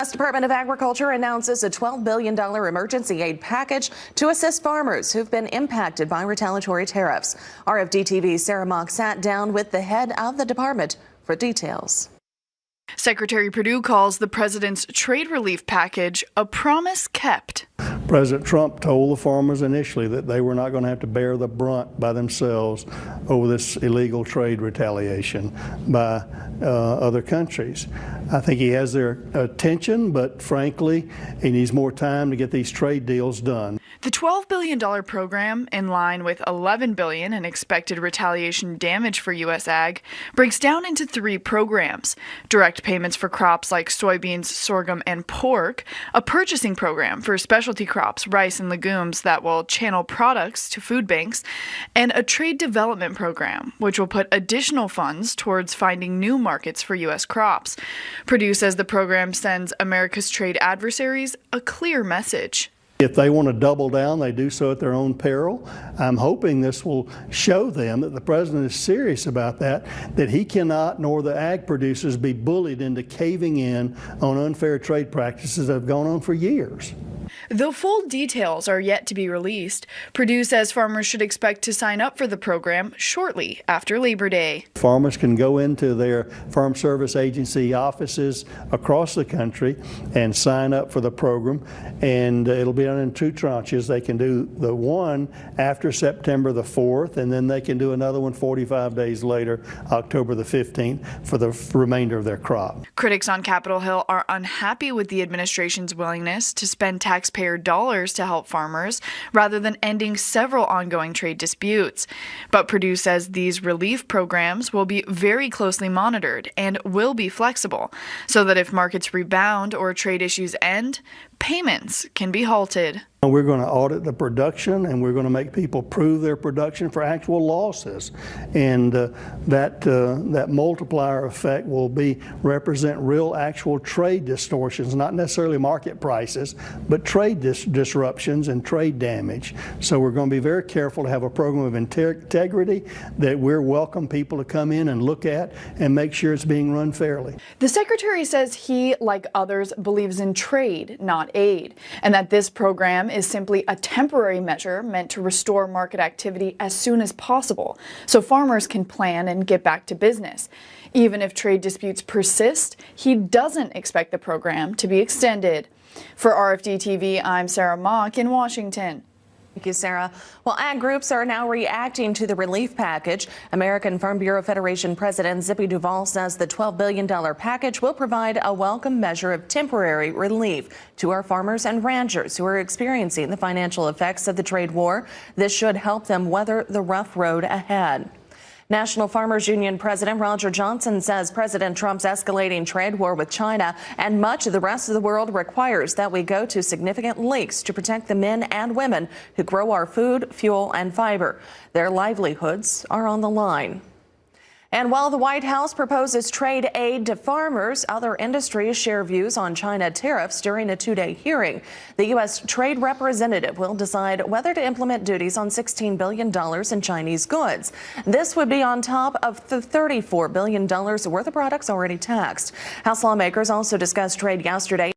The U.S. Department of Agriculture announces a $12 billion emergency aid package to assist farmers who've been impacted by retaliatory tariffs. RFD-TV's Sarah Mock sat down with the head of the department for details. Secretary Perdue calls the president's trade relief package a promise kept. President Trump told the farmers initially that they were not going to have to bear the brunt by themselves over this illegal trade retaliation by other countries. I think he has their attention, but frankly, he needs more time to get these trade deals done. The $12 billion program, in line with $11 billion in expected retaliation damage for U.S. ag, breaks down into 3 programs: direct payments for crops like soybeans, sorghum, and pork, a purchasing program for specialty crops, rice and legumes that will channel products to food banks, and a trade development program, which will put additional funds towards finding new markets for U.S. crops. Perdue says the program sends America's trade adversaries a clear message. If they want to double down, they do so at their own peril. I'm hoping this will show them that the president is serious about that he cannot, nor the ag producers, be bullied into caving in on unfair trade practices that have gone on for years. Though full details are yet to be released, Perdue says farmers should expect to sign up for the program shortly after Labor Day. Farmers can go into their Farm Service Agency offices across the country and sign up for the program, and it'll be done in 2 tranches. They can do the one after September the 4th, and then they can do another one 45 days later, October the 15th, for the remainder of their crop. Critics on Capitol Hill are unhappy with the administration's willingness to spend taxpayer dollars to help farmers rather than ending several ongoing trade disputes. But Perdue says these relief programs will be very closely monitored and will be flexible so that if markets rebound or trade issues end, payments can be halted. We're going to audit the production, and we're going to make people prove their production for actual losses, and that multiplier effect will represent real actual trade distortions, not necessarily market prices, but trade disruptions and trade damage. So we're going to be very careful to have a program of integrity that we're welcome people to come in and look at and make sure it's being run fairly. The Secretary says he, like others, believes in trade, not aid, and that this program is simply a temporary measure meant to restore market activity as soon as possible so farmers can plan and get back to business. Even if trade disputes persist, he doesn't expect the program to be extended. For RFD-TV, I'm Sarah Mock in Washington. Thank you, Sarah. Well, ag groups are now reacting to the relief package. American Farm Bureau Federation President Zippy Duvall says the $12 billion package will provide a welcome measure of temporary relief to our farmers and ranchers who are experiencing the financial effects of the trade war. This should help them weather the rough road ahead. National Farmers Union President Roger Johnson says President Trump's escalating trade war with China and much of the rest of the world requires that we go to significant lengths to protect the men and women who grow our food, fuel, and fiber. Their livelihoods are on the line. And while the White House proposes trade aid to farmers, other industries share views on China tariffs during a 2-day hearing. The U.S. Trade Representative will decide whether to implement duties on $16 billion in Chinese goods. This would be on top of the $34 billion worth of products already taxed. House lawmakers also discussed trade yesterday.